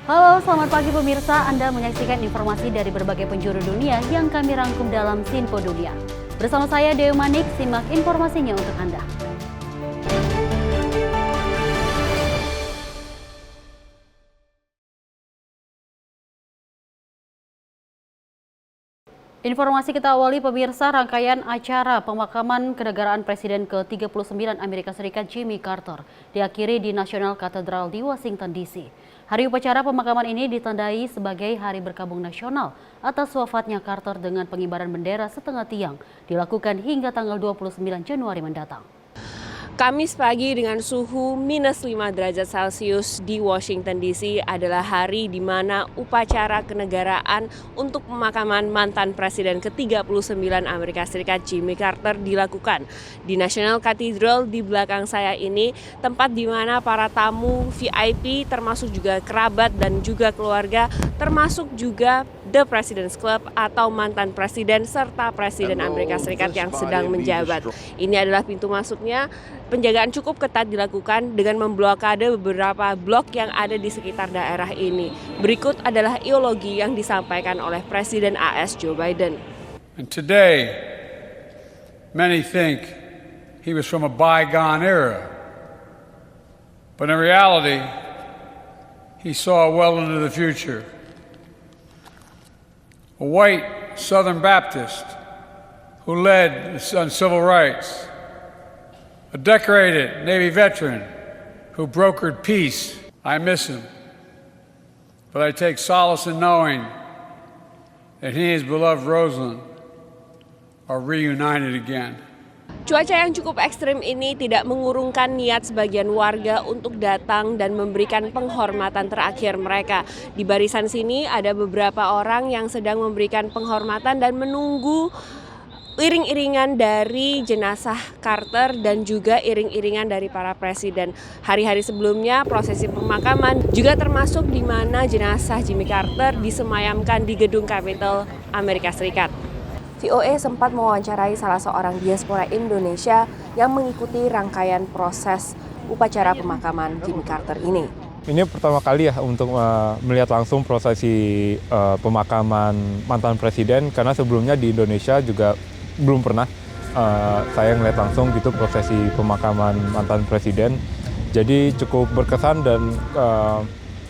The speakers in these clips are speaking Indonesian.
Halo, selamat pagi pemirsa. Anda menyaksikan informasi dari berbagai penjuru dunia yang kami rangkum dalam Sinpo Dunia. Bersama saya Dewi Manik, simak informasinya untuk Anda. Informasi kita awali pemirsa, rangkaian acara pemakaman kenegaraan Presiden ke-39 Amerika Serikat Jimmy Carter diakhiri di National Cathedral di Washington DC. Hari upacara pemakaman ini ditandai sebagai Hari Berkabung Nasional atas wafatnya Carter dengan pengibaran bendera setengah tiang dilakukan hingga tanggal 29 Januari mendatang. Kamis pagi dengan suhu minus 5 derajat Celcius di Washington DC adalah hari di mana upacara kenegaraan untuk pemakaman mantan Presiden ke-39 Amerika Serikat Jimmy Carter dilakukan. Di National Cathedral di belakang saya ini, tempat di mana para tamu VIP termasuk juga kerabat dan juga keluarga, termasuk juga The President's Club atau mantan presiden serta Presiden Amerika Serikat yang sedang menjabat. Ini adalah pintu masuknya. Penjagaan cukup ketat dilakukan dengan memblokade beberapa blok yang ada di sekitar daerah ini. Berikut adalah ideologi yang disampaikan oleh Presiden AS Joe Biden. And today, many think he was from a bygone era. But in reality, he saw well into the future. A white Southern Baptist who led on civil rights. A decorated Navy veteran who brokered peace. I miss him, but I take solace in knowing that he and his beloved Rosalind are reunited again. Cuaca yang cukup ekstrim ini tidak mengurungkan niat sebagian warga untuk datang dan memberikan penghormatan terakhir mereka. Di barisan sini ada beberapa orang yang sedang memberikan penghormatan dan menunggu iring-iringan dari jenazah Carter dan juga iring-iringan dari para presiden. Hari-hari sebelumnya prosesi pemakaman juga termasuk di mana jenazah Jimmy Carter disemayamkan di gedung Capitol Amerika Serikat. VOA sempat mewawancarai salah seorang diaspora Indonesia yang mengikuti rangkaian proses upacara pemakaman Jimmy Carter ini. Ini pertama kali ya untuk melihat langsung prosesi pemakaman mantan presiden, karena sebelumnya di Indonesia juga belum pernah saya ngeliat langsung gitu prosesi pemakaman mantan presiden. Jadi cukup berkesan dan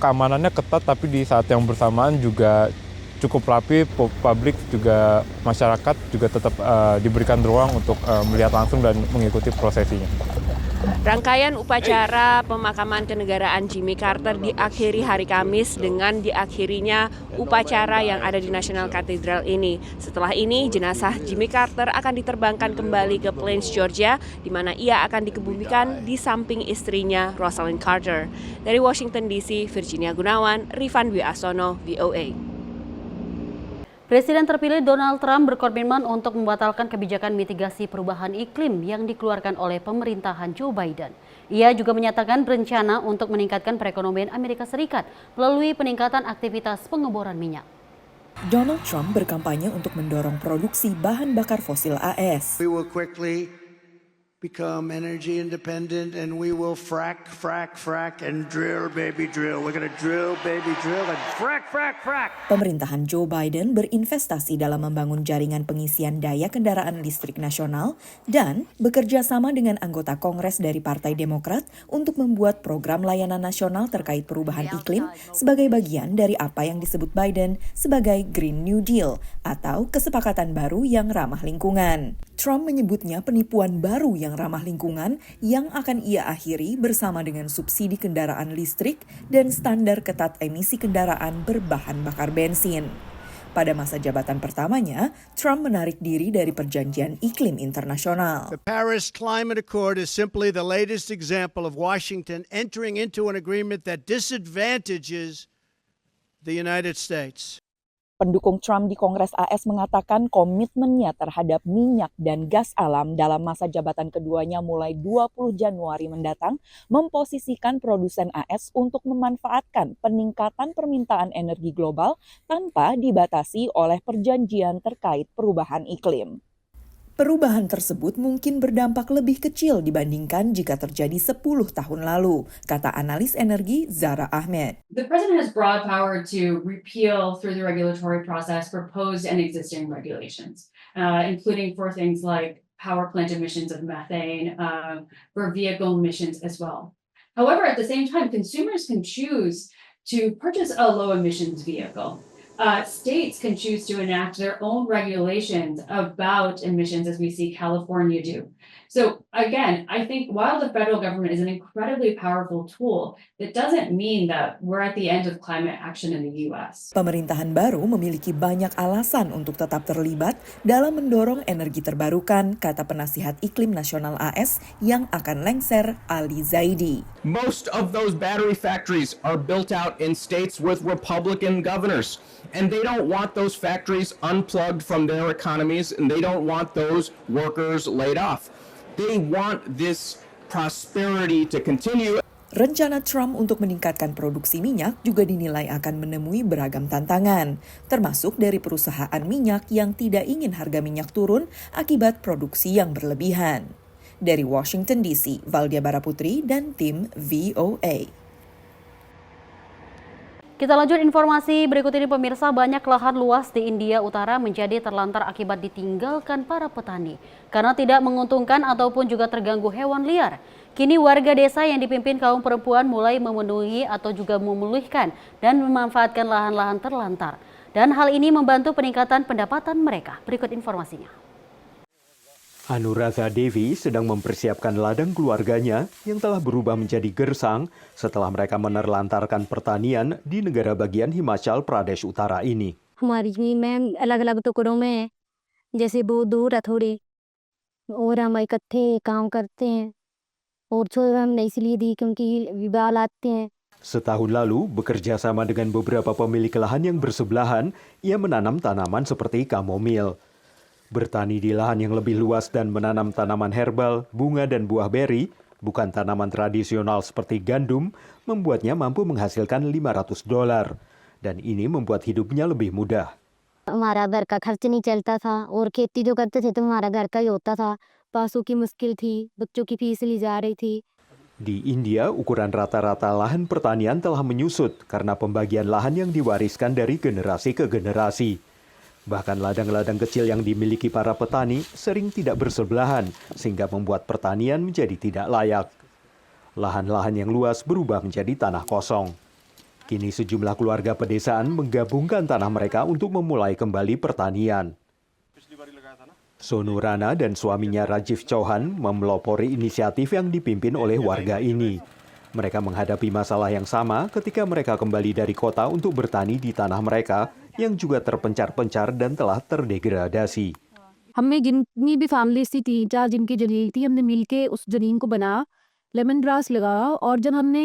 keamanannya ketat, tapi di saat yang bersamaan juga cukup rapi. Publik juga masyarakat juga tetap diberikan ruang untuk melihat langsung dan mengikuti prosesinya. Rangkaian upacara pemakaman kenegaraan Jimmy Carter diakhiri hari Kamis dengan diakhirinya upacara yang ada di National Cathedral ini. Setelah ini, jenazah Jimmy Carter akan diterbangkan kembali ke Plains, Georgia, di mana ia akan dikebumikan di samping istrinya, Rosalind Carter. Dari Washington DC, Virginia Gunawan, Rifan Dwi Asono, VOA. Presiden terpilih Donald Trump berkomitmen untuk membatalkan kebijakan mitigasi perubahan iklim yang dikeluarkan oleh pemerintahan Joe Biden. Ia juga menyatakan berencana untuk meningkatkan perekonomian Amerika Serikat melalui peningkatan aktivitas pengeboran minyak. Donald Trump berkampanye untuk mendorong produksi bahan bakar fosil AS. We will quickly become energy independent and we will frack and drill baby drill. We're going to drill baby drill and frack. Pemerintahan Joe Biden berinvestasi dalam membangun jaringan pengisian daya kendaraan listrik nasional dan bekerja sama dengan anggota Kongres dari Partai Demokrat untuk membuat program layanan nasional terkait perubahan iklim sebagai bagian dari apa yang disebut Biden sebagai Green New Deal atau kesepakatan baru yang ramah lingkungan. Trump menyebutnya penipuan baru yang ramah lingkungan yang akan ia akhiri bersama dengan subsidi kendaraan listrik dan standar ketat emisi kendaraan berbahan bakar bensin. Pada masa jabatan pertamanya, Trump menarik diri dari perjanjian iklim internasional. The Paris Climate Accord is simply the latest example of Washington entering into an agreement that disadvantages the United States. Pendukung Trump di Kongres AS mengatakan komitmennya terhadap minyak dan gas alam dalam masa jabatan keduanya mulai 20 Januari mendatang memposisikan produsen AS untuk memanfaatkan peningkatan permintaan energi global tanpa dibatasi oleh perjanjian terkait perubahan iklim. Perubahan tersebut mungkin berdampak lebih kecil dibandingkan jika terjadi 10 tahun lalu, kata analis energi Zara Ahmed. The president has broad power to repeal through the regulatory process proposed and existing regulations, including for things like power plant emissions of methane, for vehicle emissions as well. However, at the same time, consumers can choose to purchase a low emissions vehicle. States can choose to enact their own regulations about emissions, as we see California do. So again, I think while the federal government is an incredibly powerful tool, it doesn't mean that we're at the end of climate action in the U.S. Pemerintahan baru memiliki banyak alasan untuk tetap terlibat dalam mendorong energi terbarukan, kata penasihat iklim nasional AS yang akan lengser, Ali Zaidi. Most of those battery factories are built out in states with Republican governors. And they don't want those factories unplugged from their economies, and they don't want those workers laid off. They want this prosperity to continue. Rencana Trump untuk meningkatkan produksi minyak juga dinilai akan menemui beragam tantangan, termasuk dari perusahaan minyak yang tidak ingin harga minyak turun akibat produksi yang berlebihan. Dari Washington DC, Valdia Baraputri dan tim VOA. Kita lanjut informasi berikut ini pemirsa, banyak lahan luas di India Utara menjadi terlantar akibat ditinggalkan para petani karena tidak menguntungkan ataupun juga terganggu hewan liar. Kini warga desa yang dipimpin kaum perempuan mulai memenuhi atau juga memulihkan dan memanfaatkan lahan-lahan terlantar. Dan hal ini membantu peningkatan pendapatan mereka. Berikut informasinya. Anuradha Devi sedang mempersiapkan ladang keluarganya yang telah berubah menjadi gersang setelah mereka menerlantarkan pertanian di negara bagian Himachal Pradesh Utara ini. हमारी मैम अलग-अलग टुकड़ों में है, जैसे वो दूर है थोड़ी और हम इकट्ठे काम करते हैं और छोड़ हमने इसलिए दी क्योंकि विवाह आते हैं. Setahun lalu, bekerja sama dengan beberapa pemilik lahan yang bersebelahan, ia menanam tanaman seperti kamomil. Bertani di lahan yang lebih luas dan menanam tanaman herbal, bunga dan buah beri, bukan tanaman tradisional seperti gandum, membuatnya mampu menghasilkan $500. Dan ini membuat hidupnya lebih mudah. हमारा घर का खर्च नहीं चलता था और खेती जो करते थे तो हमारा घर का ही होता था. पैसों की मुश्किल थी, बच्चों की फीस ली जा रही थी. Di India, ukuran rata-rata lahan pertanian telah menyusut karena pembagian lahan yang diwariskan dari generasi ke generasi. Bahkan ladang-ladang kecil yang dimiliki para petani sering tidak bersebelahan, sehingga membuat pertanian menjadi tidak layak. Lahan-lahan yang luas berubah menjadi tanah kosong. Kini sejumlah keluarga pedesaan menggabungkan tanah mereka untuk memulai kembali pertanian. Sonu Rana dan suaminya Rajiv Chauhan memelopori inisiatif yang dipimpin oleh warga ini. Mereka menghadapi masalah yang sama ketika mereka kembali dari kota untuk bertani di tanah mereka yang juga terpencar-pencar dan telah terdegradasi. हमें जितनी भी फैमिलीज थी 3-4 जिनकी जमीन थी हमने मिलके उस जमीन को बनाया, लेमन ग्रास लगाया और जब हमने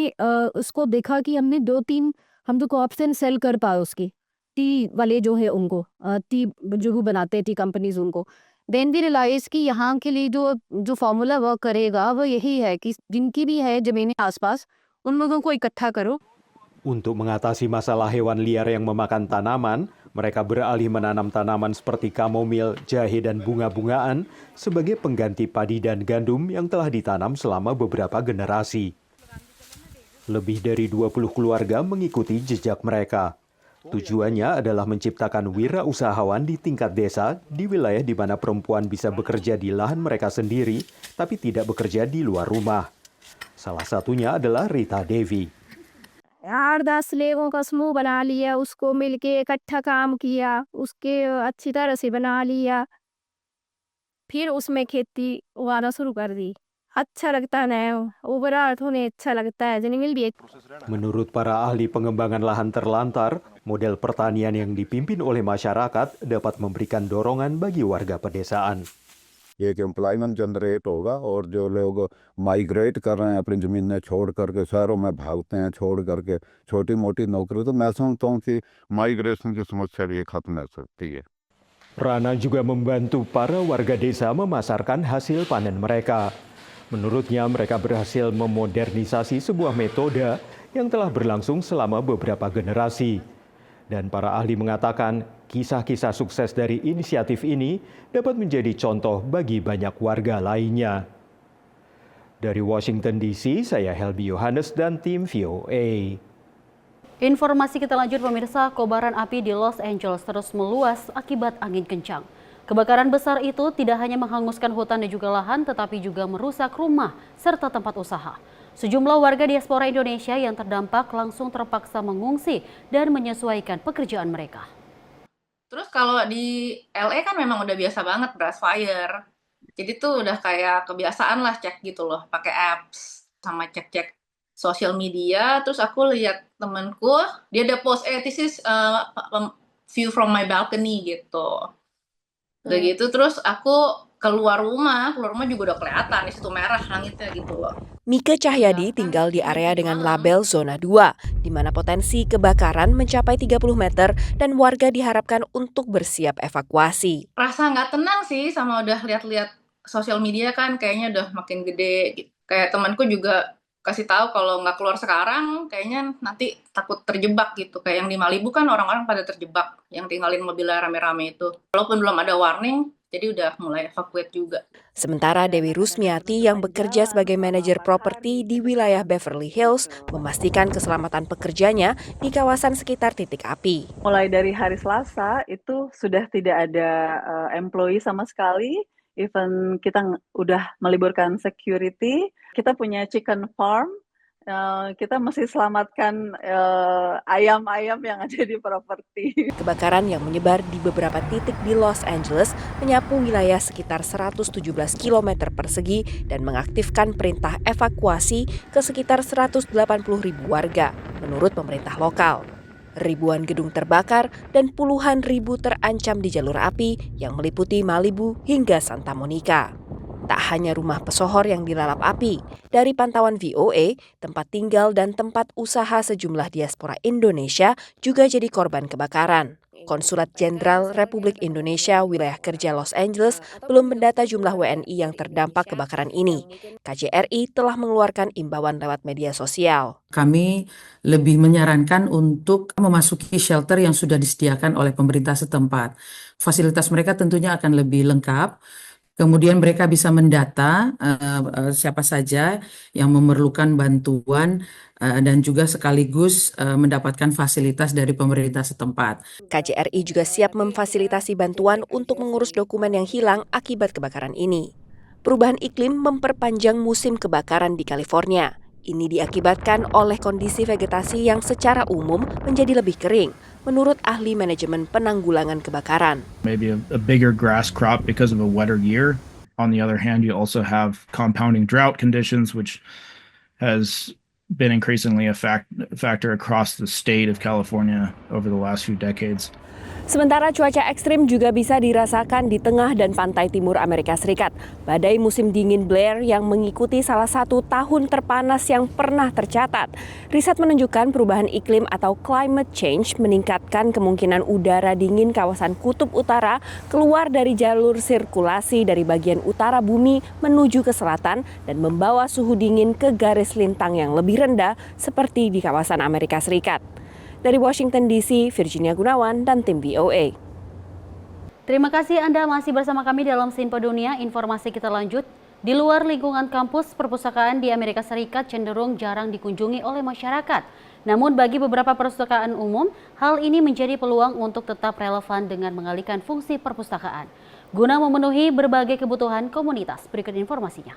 उसको देखा कि हमने 2-3 हम तो ऑप्शन सेल कर पाए उसके टी वाले जो है उनको टी जो भी बनाते हैं टी कंपनीज उनको देन भी रियलाइज कि यहाँ के लिए जो फॉर्मूला वर्क करेगा वो यही है कि जिनकी भी है जमीनें आसपास उन लोगों को इकट्ठा करो. Untuk mengatasi masalah hewan liar yang memakan tanaman, mereka beralih menanam tanaman seperti kamomil, jahe, dan bunga-bungaan sebagai pengganti padi dan gandum yang telah ditanam selama beberapa generasi. Lebih dari 20 keluarga mengikuti jejak mereka. Tujuannya adalah menciptakan wirausahawan di tingkat desa di wilayah di mana perempuan bisa bekerja di lahan mereka sendiri, tapi tidak bekerja di luar rumah. Salah satunya adalah Rita Devi. 8-10 लोगों का समूह बना लिया, उसको मिलके इकट्ठा काम किया, उसके अच्छी तरह से बना लिया, फिर उसमें खेती उगाना शुरू कर दी. अच्छा लगता है, ओवरऑल होने अच्छा लगता है. जमीन भी Menurut para ahli pengembangan lahan terlantar, model pertanian yang dipimpin oleh masyarakat dapat memberikan dorongan bagi warga pedesaan. एक एम्प्लॉयमेंट जनरेट होगा और जो लोग माइग्रेट कर रहे हैं अपनी ज़मीनें छोड़ करके शहरों में भागते हैं छोड़ करके छोटी मोटी नौकरी, तो मैं समझता हूँ कि माइग्रेशन की समस्या भी खत्म हो सकती है. Rana juga membantu para warga desa memasarkan hasil panen mereka. Menurutnya mereka berhasil memodernisasi sebuah metode yang telah berlangsung selama beberapa generasi. Dan para ahli mengatakan Kisah-kisah sukses dari inisiatif ini dapat menjadi contoh bagi banyak warga lainnya. Dari Washington DC, saya Helby Yohanes dan tim VOA. Informasi kita lanjut pemirsa, kobaran api di Los Angeles terus meluas akibat angin kencang. Kebakaran besar itu tidak hanya menghanguskan hutan dan juga lahan, tetapi juga merusak rumah serta tempat usaha. Sejumlah warga diaspora Indonesia yang terdampak langsung terpaksa mengungsi dan menyesuaikan pekerjaan mereka. Terus kalau di LA kan memang udah biasa banget brush fire. Jadi tuh udah kayak kebiasaan lah cek gitu loh, pakai apps sama cek-cek sosial media. Terus aku lihat temenku, dia ada post, this is view from my balcony gitu. Udah gitu terus aku keluar rumah juga udah kelihatan di situ merah langitnya gitu loh. Mika Cahyadi tinggal di area dengan label zona 2, di mana potensi kebakaran mencapai 30 meter dan warga diharapkan untuk bersiap evakuasi. Rasa nggak tenang sih, sama udah lihat-lihat sosial media kan kayaknya udah makin gede. Gitu. Kayak temanku juga kasih tahu kalau nggak keluar sekarang kayaknya nanti takut terjebak gitu. Kayak yang di Malibu kan orang-orang pada terjebak yang tinggalin mobilnya rame-rame itu. Walaupun belum ada warning, jadi udah mulai evakuate juga. Sementara Dewi Rusmiati yang bekerja sebagai manajer properti di wilayah Beverly Hills memastikan keselamatan pekerjanya di kawasan sekitar titik api. Mulai dari hari Selasa itu sudah tidak ada employee sama sekali. Even kita udah meliburkan security, kita punya chicken farm, kita masih selamatkan ayam-ayam yang ada di properti. Kebakaran yang menyebar di beberapa titik di Los Angeles menyapu wilayah sekitar 117 km persegi dan mengaktifkan perintah evakuasi ke sekitar 180.000 warga, menurut pemerintah lokal. Ribuan gedung terbakar dan puluhan ribu terancam di jalur api yang meliputi Malibu hingga Santa Monica. Tak hanya rumah pesohor yang dilalap api, dari pantauan VOA, tempat tinggal dan tempat usaha sejumlah diaspora Indonesia juga jadi korban kebakaran. Konsulat Jenderal Republik Indonesia Wilayah Kerja Los Angeles belum mendata jumlah WNI yang terdampak kebakaran ini. KJRI telah mengeluarkan imbauan lewat media sosial. Kami lebih menyarankan untuk memasuki shelter yang sudah disediakan oleh pemerintah setempat. Fasilitas mereka tentunya akan lebih lengkap. Kemudian mereka bisa mendata siapa saja yang memerlukan bantuan dan juga sekaligus mendapatkan fasilitas dari pemerintah setempat. KJRI juga siap memfasilitasi bantuan untuk mengurus dokumen yang hilang akibat kebakaran ini. Perubahan iklim memperpanjang musim kebakaran di California. Ini diakibatkan oleh kondisi vegetasi yang secara umum menjadi lebih kering, menurut ahli manajemen penanggulangan kebakaran. Maybe a bigger grass crop because of a wetter year. On the other hand, you also have compounding drought conditions, which has been increasingly a factor across the state of California over the last few decades. Sementara cuaca ekstrim juga bisa dirasakan di tengah dan pantai timur Amerika Serikat. Badai musim dingin Blair yang mengikuti salah satu tahun terpanas yang pernah tercatat. Riset menunjukkan perubahan iklim atau climate change meningkatkan kemungkinan udara dingin kawasan kutub utara keluar dari jalur sirkulasi dari bagian utara bumi menuju ke selatan dan membawa suhu dingin ke garis lintang yang lebih rendah seperti di kawasan Amerika Serikat. Dari Washington DC, Virginia Gunawan dan tim VOA. Terima kasih Anda masih bersama kami dalam Sinpo Dunia. Informasi kita lanjut. Di luar lingkungan kampus, perpustakaan di Amerika Serikat cenderung jarang dikunjungi oleh masyarakat. Namun bagi beberapa perpustakaan umum, hal ini menjadi peluang untuk tetap relevan dengan mengalihkan fungsi perpustakaan guna memenuhi berbagai kebutuhan komunitas. Berikut informasinya.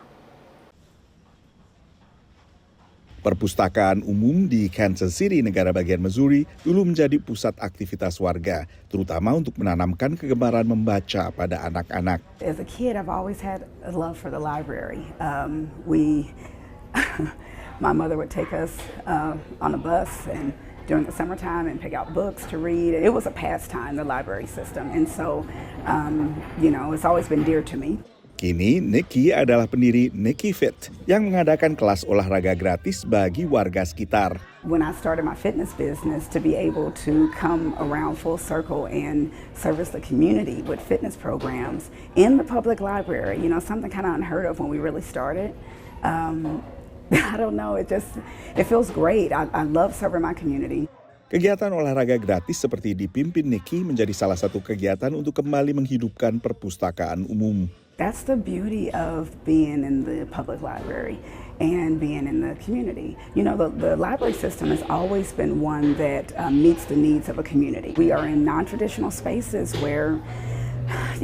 Perpustakaan umum di Kansas City, negara bagian Missouri, dulu menjadi pusat aktivitas warga, terutama untuk menanamkan kegemaran membaca pada anak-anak. As a kid, I've always had a love for the library. My mother would take us on a bus and during the summertime and pick out books to read. It was a pastime, the library system, and so, it's always been dear to me. Kini, Nikki adalah pendiri Nikki Fit yang mengadakan kelas olahraga gratis bagi warga sekitar. When I started my fitness business, to be able to come around full circle and service the community with fitness programs in the public library, something kind of unheard of when we really started. I don't know, it feels great. I love serving my community. Kegiatan olahraga gratis seperti dipimpin Nikki menjadi salah satu kegiatan untuk kembali menghidupkan perpustakaan umum. That's the beauty of being in the public library and being in the community. You know, the library system has always been one that meets the needs of a community. We are in non-traditional spaces where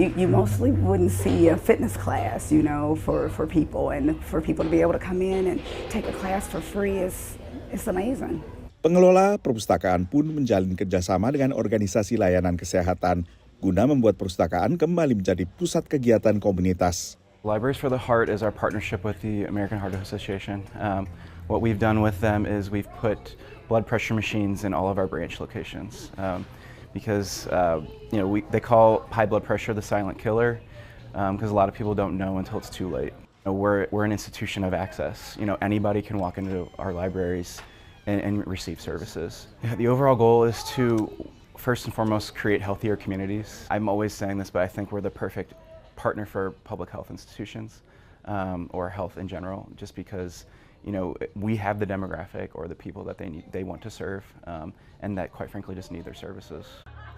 you mostly wouldn't see a fitness class, you know, for people, and for people to be able to come in and take a class for free is amazing. Pengelola perpustakaan pun menjalin kerjasama dengan organisasi layanan kesehatan guna membuat perpustakaan kembali menjadi pusat kegiatan komunitas. Libraries for the Heart is our partnership with the American Heart Association. What we've done with them is we've put blood pressure machines in all of our branch locations because they call high blood pressure the silent killer because a lot of people don't know until it's too late. We're an institution of access. Anybody can walk into our libraries and receive services. The overall goal is to first and foremost create healthier communities. I'm always saying this, but I think we're the perfect partner for public health institutions or health in general, just because we have the demographic or the people that they want to serve and that quite frankly just need their services.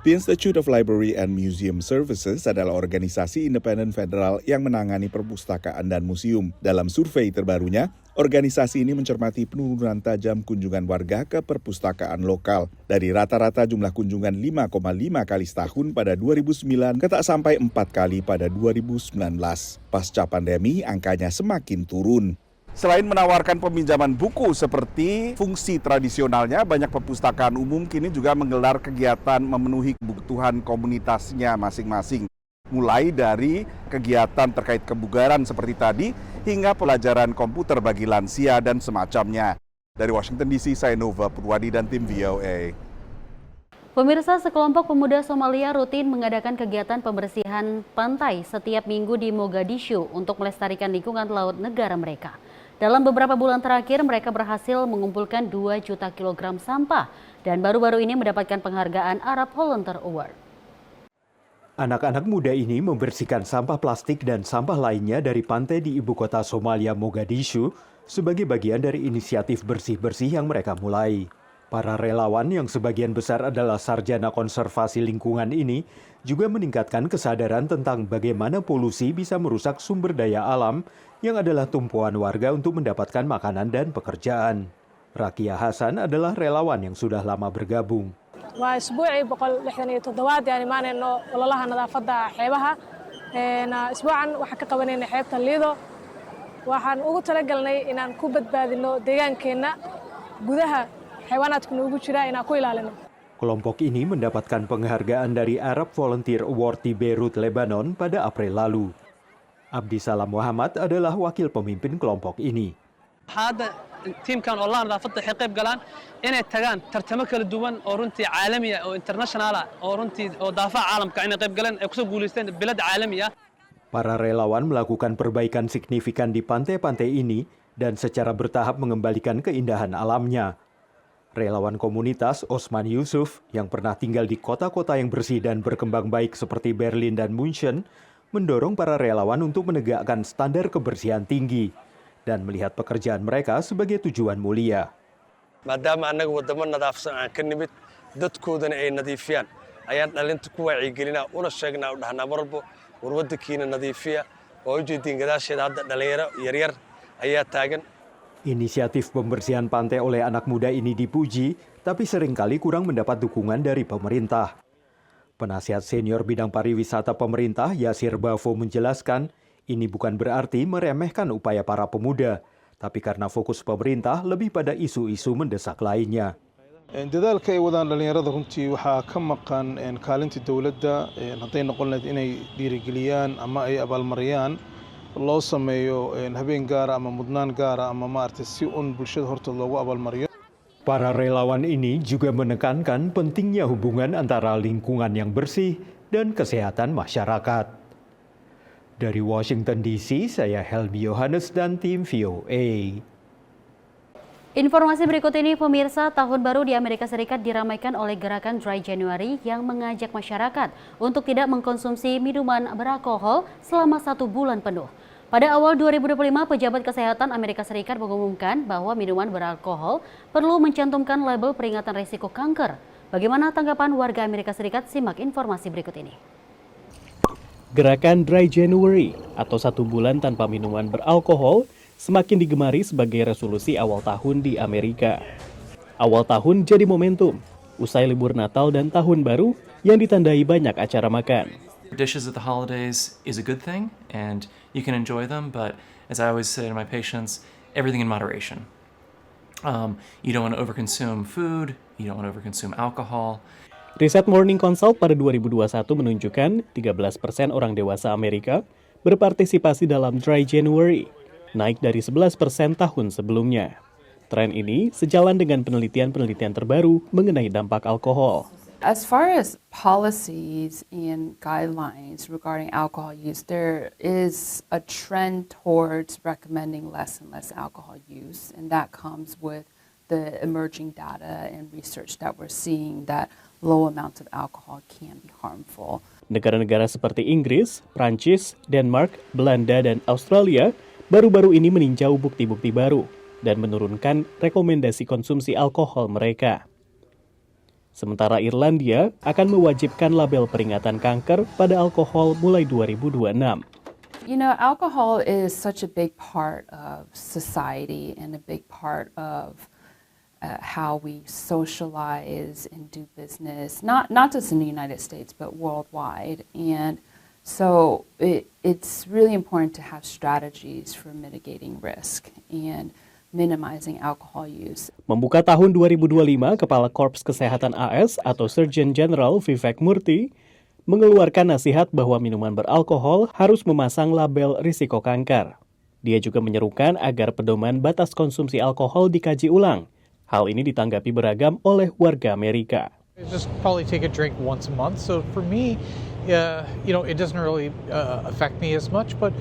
The Institute of Library and Museum Services adalah organisasi independen federal yang menangani perpustakaan dan museum. Dalam survei terbarunya, organisasi ini mencermati penurunan tajam kunjungan warga ke perpustakaan lokal. Dari rata-rata jumlah kunjungan 5,5 kali setahun pada 2009 ke tak sampai 4 kali pada 2019. Pasca pandemi, angkanya semakin turun. Selain menawarkan peminjaman buku seperti fungsi tradisionalnya, banyak perpustakaan umum kini juga menggelar kegiatan memenuhi kebutuhan komunitasnya masing-masing. Mulai dari kegiatan terkait kebugaran seperti tadi, hingga pelajaran komputer bagi lansia dan semacamnya. Dari Washington DC, saya Nova Purwadi dan tim VOA. Pemirsa, sekelompok pemuda Somalia rutin mengadakan kegiatan pembersihan pantai setiap minggu di Mogadishu untuk melestarikan lingkungan laut negara mereka. Dalam beberapa bulan terakhir, mereka berhasil mengumpulkan 2 juta kilogram sampah dan baru-baru ini mendapatkan penghargaan Arab Volunteer Award. Anak-anak muda ini membersihkan sampah plastik dan sampah lainnya dari pantai di ibu kota Somalia, Mogadishu, sebagai bagian dari inisiatif bersih-bersih yang mereka mulai. Para relawan yang sebagian besar adalah sarjana konservasi lingkungan ini juga meningkatkan kesadaran tentang bagaimana polusi bisa merusak sumber daya alam yang adalah tumpuan warga untuk mendapatkan makanan dan pekerjaan. Rakia Hasan adalah relawan yang sudah lama bergabung. وأسبوعي بقول لحدني تضوات يعني ما إنه والله نظافة حيبها أسبوعا وحكي قوانين حيبة الليدو وحن أقول تلقلني إن نكوبت بعد إنه ديجان كنا جودها حيوانات كنا وجود شراء إن أكوي لالنا. Kelompok ini mendapatkan penghargaan dari Arab Volunteer Award di Beirut, Lebanon pada April lalu. Abdi Salam Muhammad adalah wakil pemimpin kelompok ini. تيم كان والله نظافته حقيب قلان إن تجان ترتمك الدول أورنتي عالمية أو إنترناشنال أورنتي أو دافع عالم كأنه قيب قلان أكسب جولستين بلاد عالمية. Para relawan melakukan perbaikan signifikan di pantai-pantai ini dan secara bertahap mengembalikan keindahan alamnya. Relawan komunitas Osman Yusuf yang pernah tinggal di kota-kota yang bersih dan berkembang baik seperti Berlin dan München mendorong para relawan untuk menegakkan standar kebersihan tinggi dan melihat pekerjaan mereka sebagai tujuan mulia. maadaama anaga wadamo nadaafsan aan ka nimid dadkoodana ay nadiifiyaan ayaan dhalinta ku wacyigelinaa una sheegnaa u dhahnaa marbo war wadankiina nadiifiya oo ujeediin gadaasheeda hadda dhalinyaro yaryar ayaa taagan. Inisiatif pembersihan pantai oleh anak muda ini dipuji, tapi seringkali kurang mendapat dukungan dari pemerintah. Penasihat senior bidang pariwisata pemerintah Yasir Bafo menjelaskan, ini bukan berarti meremehkan upaya para pemuda, tapi karena fokus pemerintah lebih pada isu-isu mendesak lainnya. dadaalka ay wadaan dhalinyarada runtii waxaa ka maqan kaalinta dowladda hadday noqon lahayd inay dhiirigeliyaan ama ay abaalmariyaan loo sameeyo habeen gaara ama mudnaan gaara ama maaragtay si bulshada hortood loogu abaalmariyo. Para relawan ini juga menekankan pentingnya hubungan antara lingkungan yang bersih dan kesehatan masyarakat. Dari Washington DC, saya Helmi Yohanes dan tim VOA. Informasi berikut ini, pemirsa, tahun baru di Amerika Serikat diramaikan oleh gerakan Dry January yang mengajak masyarakat untuk tidak mengkonsumsi minuman beralkohol selama 1 bulan penuh. Pada awal 2025, pejabat kesehatan Amerika Serikat mengumumkan bahwa minuman beralkohol perlu mencantumkan label peringatan risiko kanker. Bagaimana tanggapan warga Amerika Serikat? Simak informasi berikut ini. Gerakan Dry January atau 1 bulan tanpa minuman beralkohol semakin digemari sebagai resolusi awal tahun di Amerika. Awal tahun jadi momentum, usai libur Natal dan Tahun Baru yang ditandai banyak acara makan. Dishes at the holidays is a good thing, and you can enjoy them, but as I always say to my patients, everything in moderation. You don't want to overconsume food, you don't want to overconsume alcohol. Riset Morning Consult pada 2021 menunjukkan 13% orang dewasa Amerika berpartisipasi dalam Dry January, naik dari 11% tahun sebelumnya. Tren ini sejalan dengan penelitian-penelitian terbaru mengenai dampak alkohol. As far as policies and guidelines regarding alcohol use, there is a trend towards recommending less and less alcohol use, and that comes with the emerging data and research that we're seeing that low amounts of alcohol can be harmful. Negara-negara seperti Inggris, Prancis, Denmark, Belanda, dan Australia baru-baru ini meninjau bukti-bukti baru dan menurunkan rekomendasi konsumsi alkohol mereka. Sementara Irlandia akan mewajibkan label peringatan kanker pada alkohol mulai 2026. You know, alcohol is such a big part of society and a big part of how we socialize and do business, not just in the United States, but worldwide. And so it's really important to have strategies for mitigating risk and minimizing alcohol use. Membuka tahun 2025, Kepala Korps Kesehatan AS atau Surgeon General Vivek Murthy mengeluarkan nasihat bahwa minuman beralkohol harus memasang label risiko kanker. Dia juga menyerukan agar pedoman batas konsumsi alkohol dikaji ulang. Hal ini ditanggapi beragam oleh warga Amerika. Just probably take a drink once a month. So for me, it doesn't really affect me as much, but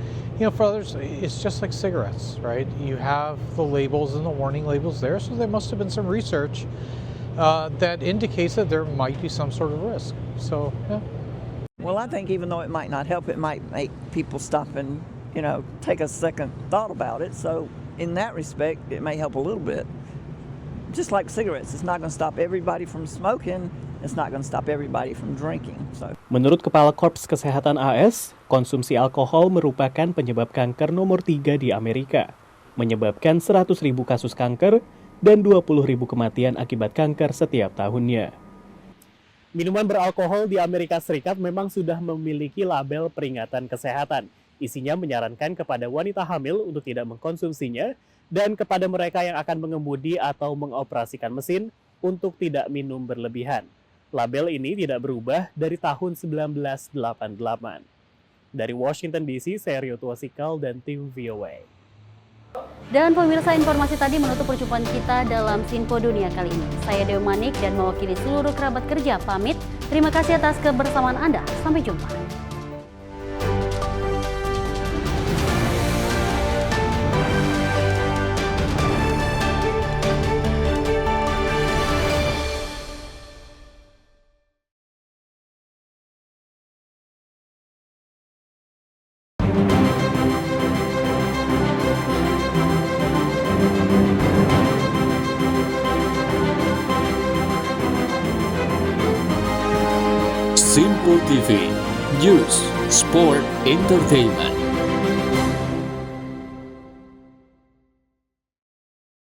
for others, it's just like cigarettes, right? You have the labels and the warning labels there, so there must have been some research that indicates that there might be some sort of risk. So, yeah. Well, I think even though it might not help, it might make people stop and, take a second thought about it. So in that respect, it may help a little bit. Just like cigarettes, it's not going to stop everybody from smoking. It's not going to stop everybody from drinking. So. Menurut Kepala Korps Kesehatan AS, konsumsi alkohol merupakan penyebab kanker nomor 3 di Amerika, menyebabkan 100.000 kasus kanker dan 20.000 kematian akibat kanker setiap tahunnya. Minuman beralkohol di Amerika Serikat memang sudah memiliki label peringatan kesehatan. Isinya menyarankan kepada wanita hamil untuk tidak mengkonsumsinya dan kepada mereka yang akan mengemudi atau mengoperasikan mesin untuk tidak minum berlebihan. Label ini tidak berubah dari tahun 1988. Dari Washington DC, saya Rio Tuasikal dan tim VOA. Dan pemirsa, informasi tadi menutup perjumpaan kita dalam Sinpo Dunia kali ini. Saya Dewi Manik dan mewakili seluruh kerabat kerja pamit. Terima kasih atas kebersamaan Anda. Sampai jumpa. Simpo TV, News, Sport, Entertainment.